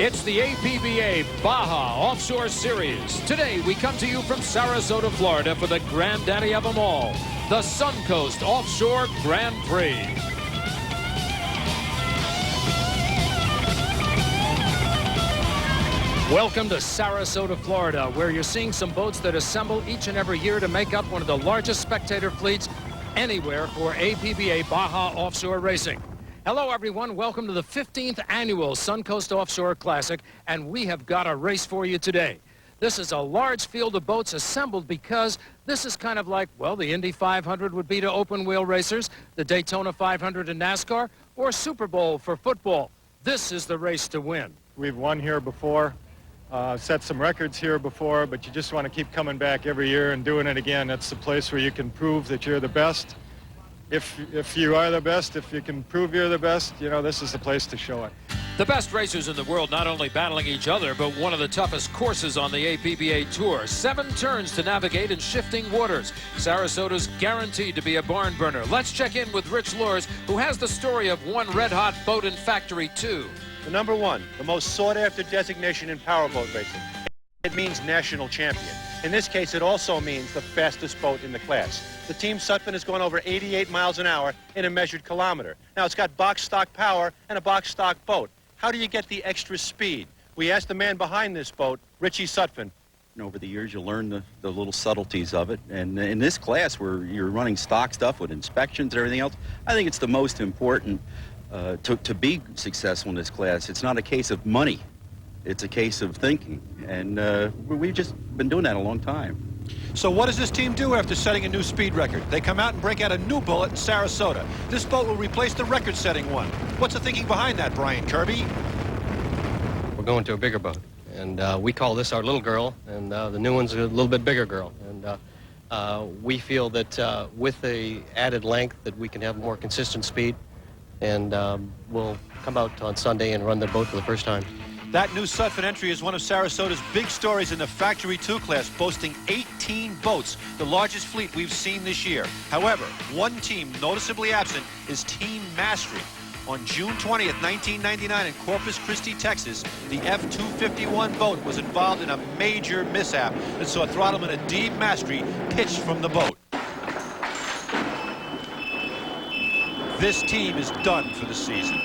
It's the APBA Baja Offshore Series. Today we come to you from Sarasota, Florida for the granddaddy of them all, the Suncoast Offshore Grand Prix. Welcome to Sarasota, Florida, where you're seeing some boats that assemble each and every year to make up one of the largest spectator fleets anywhere for APBA Baja Offshore Racing. Hello, everyone. Welcome to the 15th annual Suncoast Offshore Classic, and we have got a race for you today. This is a large field of boats assembled because this is kind of like, well, the Indy 500 would be to open-wheel racers, the Daytona 500 in NASCAR, or Super Bowl for football. This is the race to win. We've won here before, set some records here before, but you just want to keep coming back every year and doing it again. That's the place where you can prove that you're the best. If you are the best, if you can prove you're the best, you know, this is the place to show it. The best racers in the world not only battling each other, but one of the toughest courses on the APBA Tour. 7 turns to navigate in shifting waters. Sarasota's guaranteed to be a barn burner. Let's check in with Rich Lors, who has the story of one red-hot boat in Factory 2. The number 1, the most sought-after designation in powerboat racing. It means national champion. In this case, it also means the fastest boat in the class. The Team Sutphin has gone over 88 miles an hour in a measured kilometer. Now, it's got box stock power and a box stock boat. How do you get the extra speed? We asked the man behind this boat, Richie Sutphin. And over the years, you learn the little subtleties of it. And in this class, where you're running stock stuff with inspections and everything else, I think it's the most important to be successful in this class. It's not a case of money. It's a case of thinking. And we've just been doing that a long time. So what does this team do after setting a new speed record? They come out and break out a new bullet in Sarasota. This boat will replace the record-setting one. What's the thinking behind that, Brian Kirby? We're going to a bigger boat, and we call this our little girl, and the new one's a little bit bigger girl. And we feel that with the added length that we can have more consistent speed, and we'll come out on Sunday and run the boat for the first time. That new Sutphin entry is one of Sarasota's big stories in the Factory 2 class, boasting 18 boats, the largest fleet we've seen this year. However, one team noticeably absent is Team Mastery. On June 20th, 1999 in Corpus Christi, Texas, the F-251 boat was involved in a major mishap that saw Throttleman Adib Mastery pitched from the boat. This team is done for the season.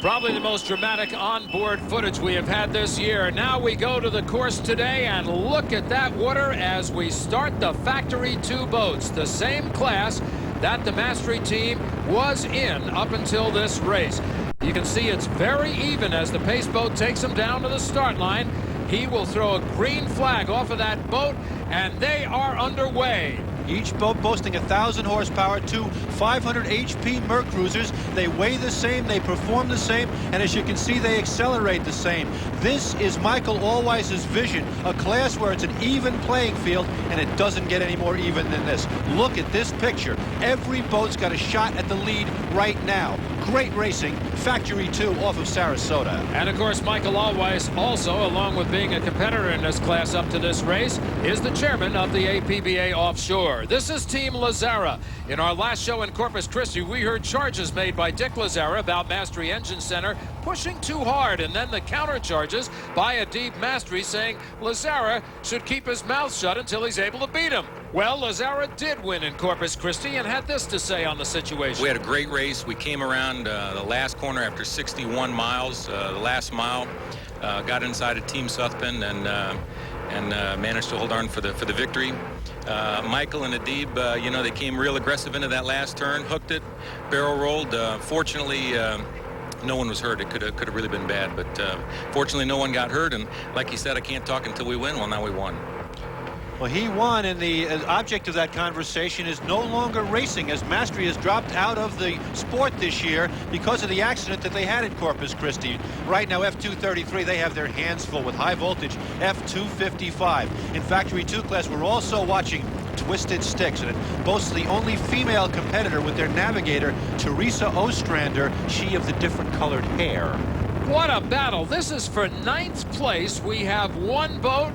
Probably the most dramatic onboard footage we have had this year. Now we go to the course today and look at that water as we start the Factory 2 boats, the same class that the Mastery team was in up until this race. You can see it's very even as the pace boat takes him down to the start line. He will throw a green flag off of that boat, and they are underway. Each boat boasting 1,000 horsepower, 2 500 HP Merc cruisers. They weigh the same, they perform the same, and as you can see, they accelerate the same. This is Michael Allweis's vision, a class where it's an even playing field, and it doesn't get any more even than this. Look at this picture. Every boat's got a shot at the lead right now. Great racing, Factory 2 off of Sarasota. And of course, Michael Allweis also, along with being a competitor in this class up to this race, is the chairman of the APBA Offshore. This is Team Lazara. In our last show in Corpus Christi, we heard charges made by Dick Lazara about Mastery Engine Center pushing too hard, and then the counter charges by Adib Mastery saying Lazara should keep his mouth shut until he's able to beat him. Well, Lazara did win in Corpus Christi and had this to say on the situation. We had a great race. We came around the last corner after 61 miles. The last mile got inside of Team Sutphin and managed to hold on for the victory. Michael and Adib, you know, they came real aggressive into that last turn, hooked it, barrel rolled. Fortunately, no one was hurt. It could have really been bad, but fortunately no one got hurt. And like he said, I can't talk until we win. Well, now we won. Well, he won, and the object of that conversation is no longer racing, as Mastery has dropped out of the sport this year because of the accident that they had in Corpus Christi. Right now, F-233, they have their hands full with high voltage F-255. In Factory 2 class, we're also watching Twisted Sticks, and it boasts the only female competitor with their navigator, Teresa Ostrander, she of the different colored hair. What a battle. This is for 9th place. We have one boat.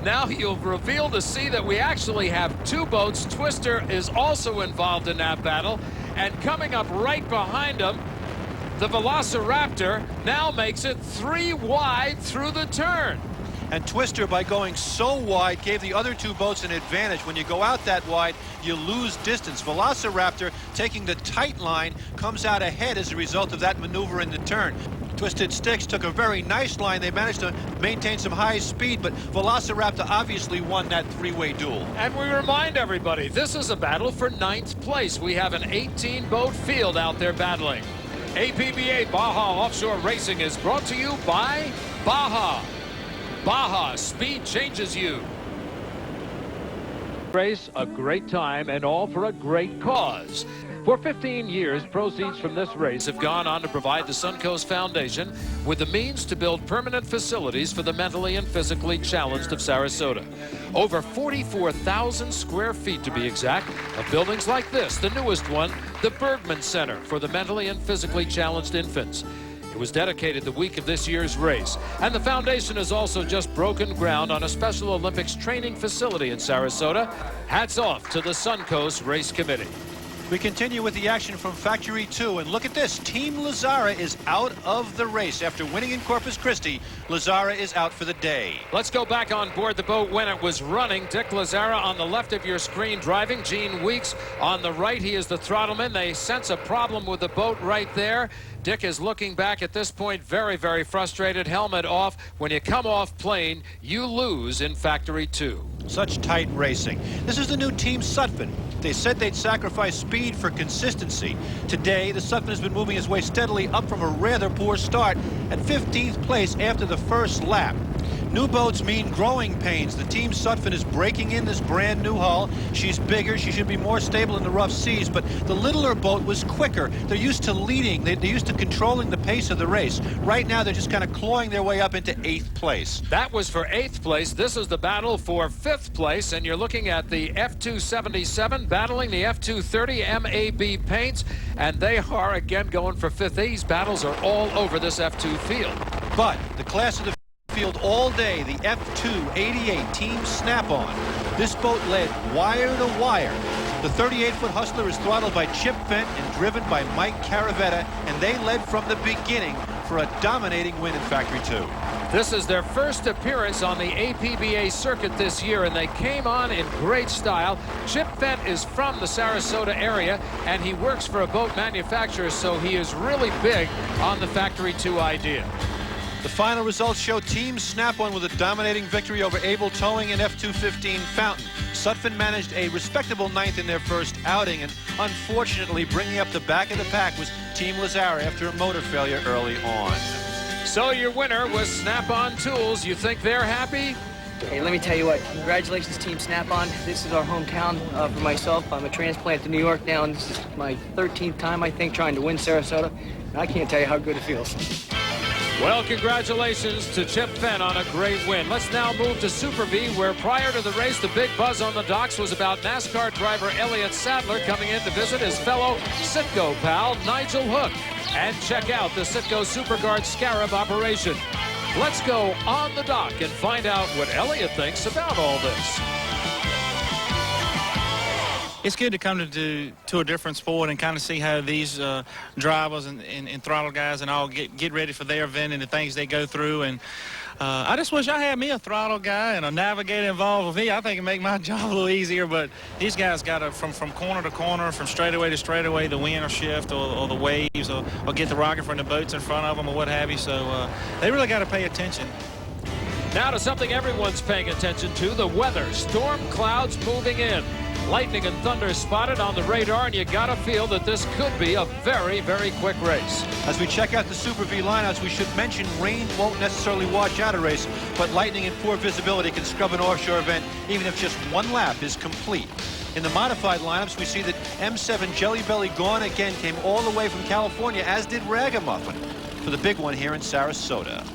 Now you'll reveal to see that we actually have 2 boats. Twister is also involved in that battle. And coming up right behind them The Velociraptor now makes it 3 wide through the turn. And Twister, by going so wide, gave the other two boats an advantage. When you go out that wide, you lose distance. Velociraptor, taking the tight line, comes out ahead as a result of that maneuver in the turn. Twisted Sticks took a very nice line. They managed to maintain some high speed, but Velociraptor obviously won that three-way duel. And we remind everybody, this is a battle for 9th place. We have an 18-boat field out there battling. APBA Baja Offshore Racing is brought to you by Baja. Baja, speed changes you. Race, a great time, and all for a great cause. For 15 years, proceeds from this race have gone on to provide the Suncoast Foundation with the means to build permanent facilities for the mentally and physically challenged of Sarasota. Over 44,000 square feet, to be exact, of buildings like this, the newest one, the Bergman Center for the mentally and physically challenged infants. It was dedicated the week of this year's race. And the foundation has also just broken ground on a Special Olympics training facility in Sarasota. Hats off to the Suncoast Race Committee. We continue with the action from Factory 2, and look at this. Team Lazara is out of the race. After winning in Corpus Christi, Lazara is out for the day. Let's go back on board the boat when it was running. Dick Lazara on the left of your screen driving. Gene Weeks on the right. He is the throttleman. They sense a problem with the boat right there. Dick is looking back at this point, very, very frustrated. Helmet off. When you come off plane, you lose in Factory 2. Such tight racing. This is the new Team Sutphin. They said they'd sacrifice speed for consistency. Today, the Sutphin has been moving his way steadily up from a rather poor start at 15th place after the first lap. New boats mean growing pains. The Team Sutphin is breaking in this brand new hull. She's bigger. She should be more stable in the rough seas, but the littler boat was quicker. They're used to leading. They're used to controlling the pace of the race. Right now, they're just kind of clawing their way up into 8th place. That was for 8th place. This is the battle for 5th place, and you're looking at the F277 battling the F230 MAB paints, and they are again going for 5th. These battles are all over this F2 field. But the class of the field all day, the F288 Team Snap-On. This boat led wire to wire. The 38-foot Hustler is throttled by Chip Fent and driven by Mike Caravetta, and they led from the beginning for a dominating win in Factory 2. This is their first appearance on the APBA circuit this year, and they came on in great style. Chip Fent is from the Sarasota area, and he works for a boat manufacturer, so he is really big on the Factory 2 idea. The final results show Team Snap-On with a dominating victory over Able Towing and F215 Fountain. Sutphin managed a respectable 9th in their first outing, and unfortunately bringing up the back of the pack was Team Lazara after a motor failure early on. So your winner was Snap-On Tools. You think they're happy? Hey, let me tell you what. Congratulations, Team Snap-On. This is our hometown for myself. I'm a transplant to New York now, and this is my 13th time, I think, trying to win Sarasota. And I can't tell you how good it feels. Well, congratulations to Chip Fent on a great win. Let's now move to Super V, where prior to the race, the big buzz on the docks was about NASCAR driver Elliott Sadler coming in to visit his fellow Citgo pal, Nigel Hook, and check out the Citgo SuperGuard Scarab operation. Let's go on the dock and find out what Elliott thinks about all this. It's good to come to a different sport and kind of see how these drivers and throttle guys and all get ready for their event and the things they go through. And I just wish I had me a throttle guy and a navigator involved with me. I think it'd make my job a little easier. But these guys got to, from corner to corner, from straightaway to straightaway, the wind or shift or the waves or get the rocket from the boats in front of them or what have you. So they really got to pay attention. Now to something everyone's paying attention to, the weather. Storm clouds moving in. Lightning and thunder spotted on the radar, and you gotta feel that this could be a very, very quick race. As we check out the Super V lineouts, we should mention rain won't necessarily wash out a race, but lightning and poor visibility can scrub an offshore event even if just one lap is complete. In the modified lineups, we see that M7 Jelly Belly Gone Again came all the way from California, as did Ragamuffin, for the big one here in Sarasota.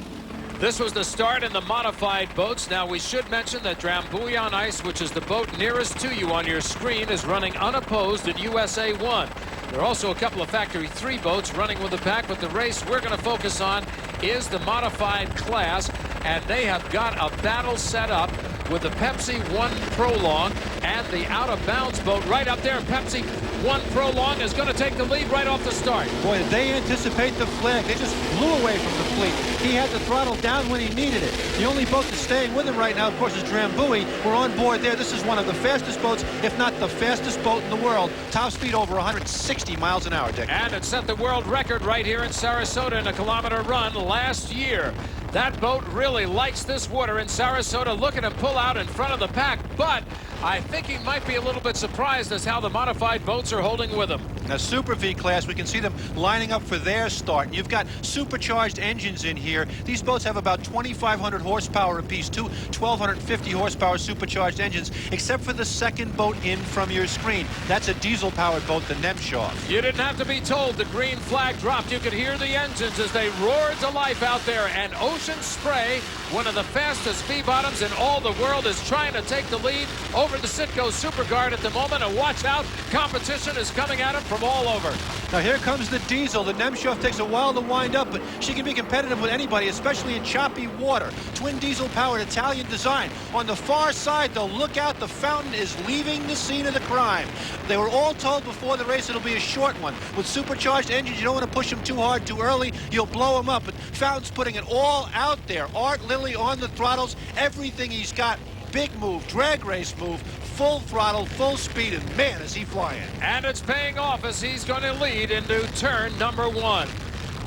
This was the start in the modified boats. Now we should mention that Drambuie on Ice, which is the boat nearest to you on your screen, is running unopposed in USA 1. There are also a couple of Factory 3 boats running with the pack, but the race we're going to focus on is the modified class, and they have got a battle set up with the Pepsi 1 Prolong and the out-of-bounds boat right up there. Pepsi 1 Prolong is going to take the lead right off the start. Boy, did they anticipate the flag. They just flew away from the fleet. He had the throttle down when he needed it. The only boat that's staying with him right now, of course, is Drambuie. We're on board there. This is one of the fastest boats, if not the fastest boat in the world. Top speed over 160 miles an hour, Dick. And it set the world record right here in Sarasota in a kilometer run last year. That boat really likes this water in Sarasota. Look at him pull out in front of the pack, but I think he might be a little bit surprised as how the modified boats are holding with him. Now, Super V class, we can see them lining up for their start. And you've got supercharged engines in here. These boats have about 2,500 horsepower apiece, two 1,250 horsepower supercharged engines, except for the second boat in from your screen. That's a diesel-powered boat, the Nemtsov. You didn't have to be told the green flag dropped. You could hear the engines as they roared to life out there. And Ocean Spray, one of the fastest V-bottoms in all the world, is trying to take the lead over the Citgo Superguard at the moment. And watch out, competition is coming at him from all over. Now here comes the diesel. The Nemtsov takes a while to wind up, but she can be competitive with anybody, especially in choppy water. Twin diesel-powered Italian design. On the far side, though, look out, the fountain is leaving the scene of the crime. They were all told before the race it'll be a short one. With supercharged engines, you don't want to push them too hard too early. You'll blow them up. But Fountain's putting it all out there. Art Lilly on the throttles, everything he's got. Big move, drag race move, full throttle, full speed, and man, is he flying. And it's paying off as he's going to lead into turn number 1.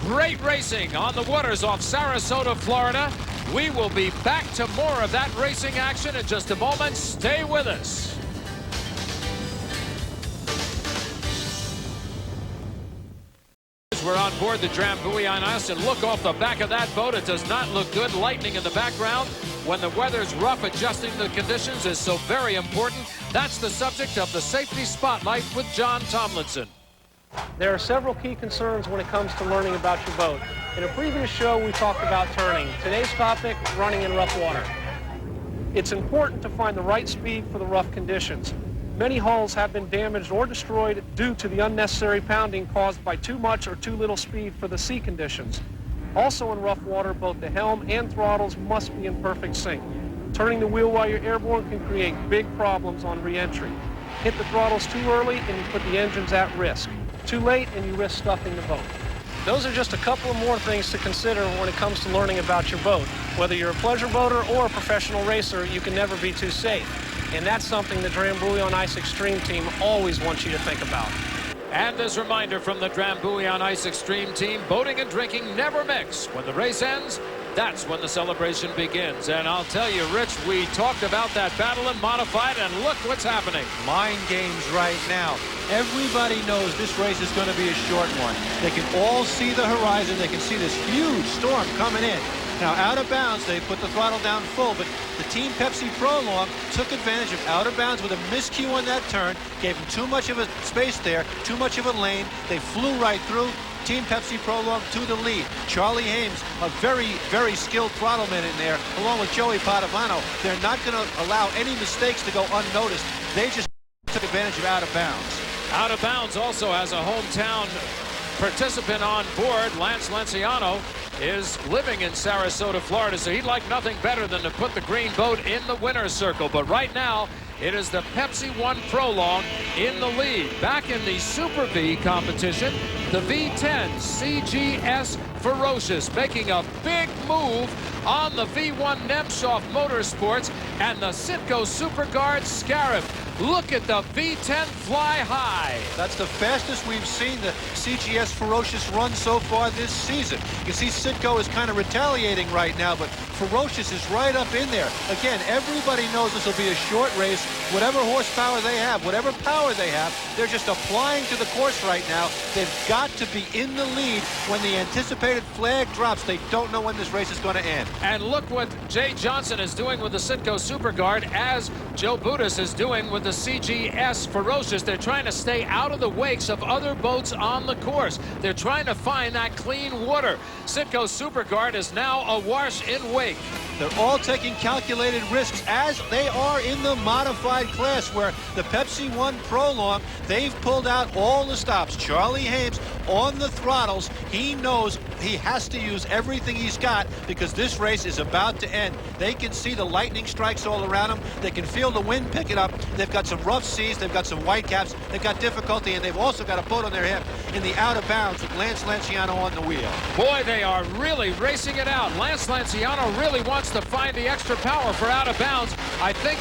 Great racing on the waters off Sarasota, Florida. We will be back to more of that racing action in just a moment. Stay with us. We're on board the Drambuie on us, and look off the back of that boat. It does not look good. Lightning in the background. When the weather's rough, adjusting to the conditions is so very important. That's the subject of the Safety Spotlight with John Tomlinson. There are several key concerns when it comes to learning about your boat. In a previous show, we talked about turning. Today's topic, running in rough water. It's important to find the right speed for the rough conditions. Many hulls have been damaged or destroyed due to the unnecessary pounding caused by too much or too little speed for the sea conditions. Also in rough water, both the helm and throttles must be in perfect sync. Turning the wheel while you're airborne can create big problems on re-entry. Hit the throttles too early and you put the engines at risk. Too late and you risk stuffing the boat. Those are just a couple of more things to consider when it comes to learning about your boat. Whether you're a pleasure boater or a professional racer, you can never be too safe. And that's something the Drambuie on Ice Extreme team always wants you to think about. And this reminder from the Drambuie on Ice Extreme team, boating and drinking never mix. When the race ends, that's when the celebration begins. And I'll tell you, Rich, we talked about that battle in modified, and look what's happening. Mind games right now. Everybody knows this race is going to be a short one. They can all see the horizon. They can see this huge storm coming in. Now, out of bounds, they put the throttle down full, but the Team Pepsi Prolong took advantage of out of bounds with a miscue on that turn, gave them too much of a space there, too much of a lane. They flew right through. Team Pepsi Prolong to the lead. Charlie Hames, a very, very skilled throttleman in there, along with Joey Padovano. They're not going to allow any mistakes to go unnoticed. They just took advantage of out of bounds. Out of bounds also has a hometown participant on board. Lance Lenciano is living in Sarasota, Florida, so he'd like nothing better than to put the green boat in the winner's circle. But right now, it is the Pepsi 1 Prolong in the lead. Back in the Super V competition, the V10 CGS Ferocious making a big move on the V1 Nemtsov Motorsports and the Citgo Superguard Scarab. Look at the V10 fly high. That's the fastest we've seen the CGS Ferocious run so far this season. You can see Citgo is kind of retaliating right now, but Ferocious is right up in there. Again, everybody knows this will be a short race. Whatever horsepower they have, whatever power they have, they're just applying to the course right now. They've got to be in the lead when the anticipated flag drops. They don't know when this race is going to end. And look what Jay Johnson is doing with the Citgo Superguard as Joe Budis is doing with the CGS Ferocious. They're trying to stay out of the wakes of other boats on the course. They're trying to find that clean water. Citgo Superguard is now awash in wake. They're all taking calculated risks, as they are in the modified class, where the Pepsi One Prolong, they've pulled out all the stops. Charlie Hames on the throttles. He knows he has to use everything he's got because this race is about to end. They can see the lightning strikes all around them. They can feel the wind picking up. They've got some rough seas. They've got some white caps. They've got difficulty, and they've also got a boat on their hip in the out of bounds with Lance Lanciano on the wheel. Boy, they are really racing it out. Lance Lanciano really wants to find the extra power for out of bounds. I think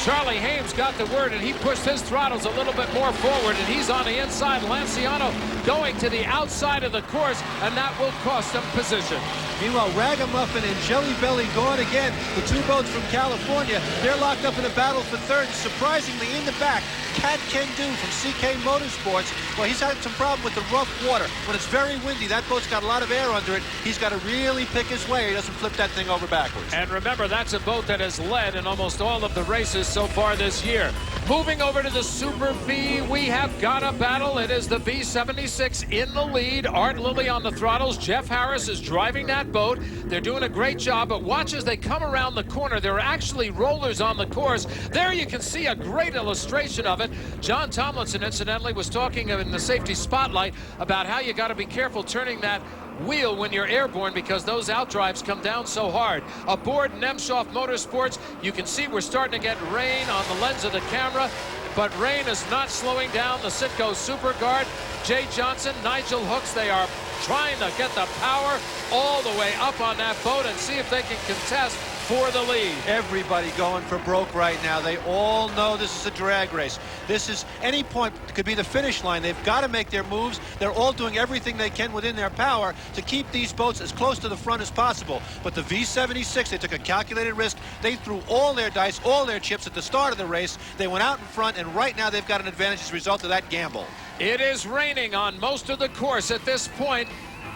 Charlie Hames got the word, and he pushed his throttles a little bit more forward, and he's on the inside. Lanciano going to the outside of the course, and that will cost him position. Meanwhile, Ragamuffin and Jelly Belly gone again. The two boats from California, they're locked up in a battle for third. Surprisingly, in the back, Cat Can Do from CK Motorsports. Well, he's had some problem with the rough water. When it's very windy, that boat's got a lot of air under it. He's got to really pick his way. He doesn't flip that thing over backwards. And remember, that's a boat that has led in almost all of the races so far this year. Moving over to the Super V, we have got a battle. It is the V76 in the lead. Art Lilly on the throttles. Jeff Harris is driving that boat. They're doing a great job, but watch as they come around the corner. There are actually rollers on the course. There you can see a great illustration of it. John Tomlinson, incidentally, was talking in the safety spotlight about how you got to be careful turning that wheel when you're airborne because those outdrives come down so hard. Aboard Nemshoff Motorsports, you can see we're starting to get rain on the lens of the camera, but rain is not slowing down the Citgo Super Guard. Jay Johnson, Nigel Hooks, they are trying to get the power all the way up on that boat and see if they can contest for the lead. Everybody going for broke right now. They all know this is a drag race. This is any point could be the finish line. They've got to make their moves. They're all doing everything they can within their power to keep these boats as close to the front as possible. But the V76, they took a calculated risk. They threw all their dice, all their chips at the start of the race. They went out in front, and right now they've got an advantage as a result of that gamble. It is raining on most of the course at this point.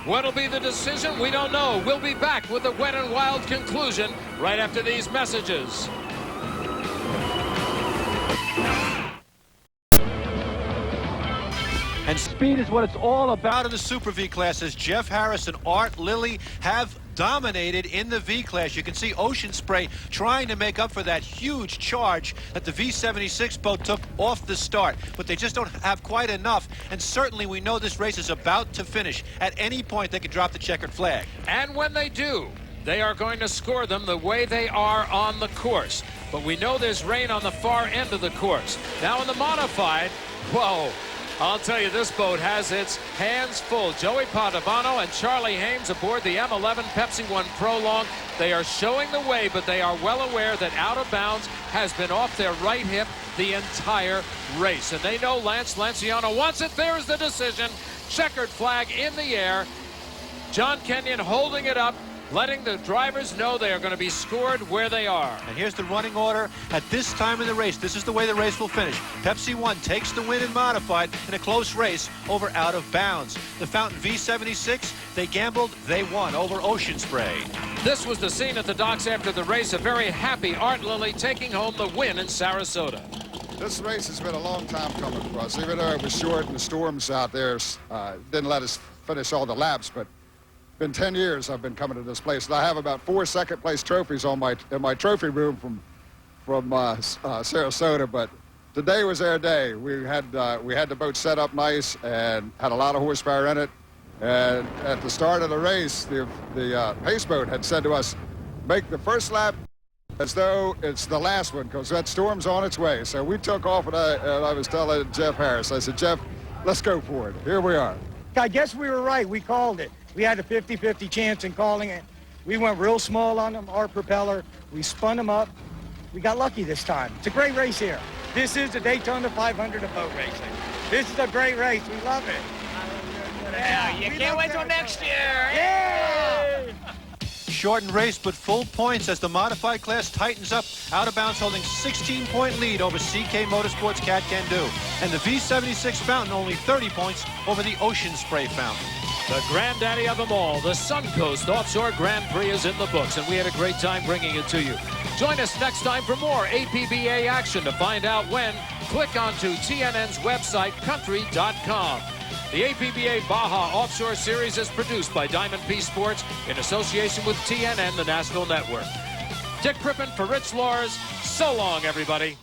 What'll be the decision? We don't know. We'll be back with the Wet and Wild conclusion right after these messages. And speed is what it's all about in the Super V class, as Jeff Harris and Art Lilly have dominated in the V class. You can see Ocean Spray trying to make up for that huge charge that the V76 boat took off the start, but they just don't have quite enough. And certainly we know this race is about to finish. At any point they could drop the checkered flag. And when they do, they are going to score them the way they are on the course. But we know there's rain on the far end of the course. Now in the modified, whoa, I'll tell you, this boat has its hands full. Joey Padovano and Charlie Hames aboard the M11 Pepsi One Prolong. They are showing the way, but they are well aware that out of bounds has been off their right hip the entire race. And they know Lance Lanciano wants it. There's the decision. Checkered flag in the air. John Kenyon holding it up, letting the drivers know they are going to be scored where they are. And here's the running order at this time in the race. This is the way the race will finish. Pepsi One takes the win in modified in a close race over out of bounds. The Fountain V76, they gambled, they won over Ocean Spray. This was the scene at the docks after the race. A very happy Art Lilly taking home the win in Sarasota. This race has been a long time coming for us. Even though it was short and the storms out there didn't let us finish all the laps, but been 10 years I've been coming to this place, and I have about 4 second-place trophies in my trophy room from Sarasota. But today was their day. We had the boat set up nice and had a lot of horsepower in it. And at the start of the race, the pace boat had said to us, "Make the first lap as though it's the last one, because that storm's on its way." So we took off, and I was telling Jeff Harris, I said, "Jeff, let's go for it." Here we are. I guess we were right. We called it. We had a 50-50 chance in calling it. We went real small on them, our propeller. We spun them up. We got lucky this time. It's a great race here. This is the Daytona 500 of boat racing. This is a great race. We love it. Yeah, you can't wait till next year. Yeah! Shortened race, but full points as the modified class tightens up. Out of bounds holding 16-point lead over CK Motorsports Cat Can Do. And the V76 Fountain only 30 points over the Ocean Spray Fountain. The granddaddy of them all, the Suncoast Offshore Grand Prix is in the books, and we had a great time bringing it to you. Join us next time for more APBA action. To find out when, click onto TNN's website, country.com. The APBA Baja Offshore Series is produced by Diamond P Sports in association with TNN, the national network. Dick Crippen for Rich Lors. So long, everybody.